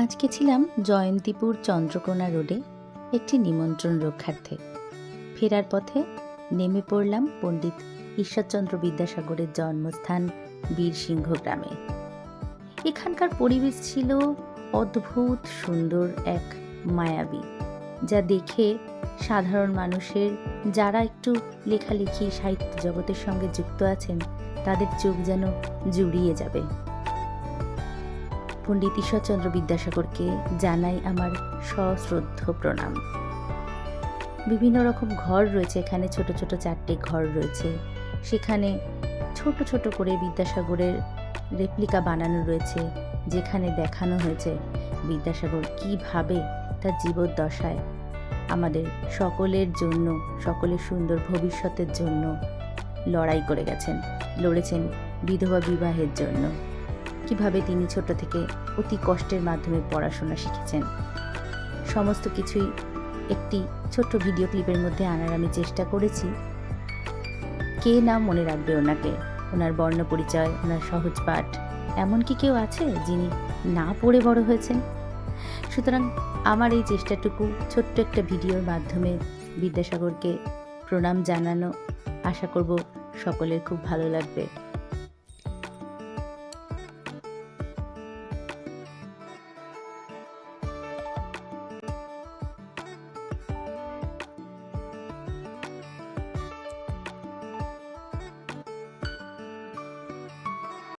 আজকে ছিলাম জয়ন্তীপুর চন্দ্রকোনা রোডে একটি নিমন্ত্রণ রক্ষার্থে। ফেরার পথে নেমে পড়লাম পণ্ডিত ঈশ্বরচন্দ্র বিদ্যাসাগরের জন্মস্থান বীরসিংহ গ্রামে। এখানকার পরিবেশ ছিল অদ্ভুত সুন্দর, এক মায়াবী, যা দেখে সাধারণ মানুষের, যারা একটু লেখালেখি সাহিত্য জগতের সঙ্গে যুক্ত আছেন, তাদের চোখ যেন জুড়িয়ে যাবে। পণ্ডিত ঈশ্বরচন্দ্র বিদ্যাসাগরকে জানাই আমার সশ্রদ্ধ প্রণাম। বিভিন্ন রকম ঘর রয়েছে এখানে, ছোট ছোট 4টে ঘর রয়েছে। সেখানে ছোট ছোট করে বিদ্যাসাগরের রেপ্লিকা বানানো রয়েছে, যেখানে দেখানো হয়েছে বিদ্যাসাগর কীভাবে তার জীবদ্দশায় আমাদের সকলের জন্য, সকলের সুন্দর ভবিষ্যতের জন্য লড়াই করে গেছেন, লড়েছেন বিধবা বিবাহের জন্য, কিভাবে তিনি ছোট থেকে অতি কষ্টের মাধ্যমে পড়াশোনা শিখেছেন। সমস্ত কিছুই একটি ছোট্ট ভিডিও ক্লিপের মধ্যে আনার আমি চেষ্টা করেছি। কে না মনে রাখবে ওনাকে, ওনার বর্ণ পরিচয়, ওনার সহজ পাঠ। এমন কি কেউ আছে যিনি না পড়ে বড় হয়েছেন? সুতরাং আমার এই চেষ্টাটুকু ছোট্ট একটা ভিডিওর মাধ্যমে বিদ্যাসাগরকে প্রণাম জানানো, আশা করব সকলের খুব ভালো লাগবে।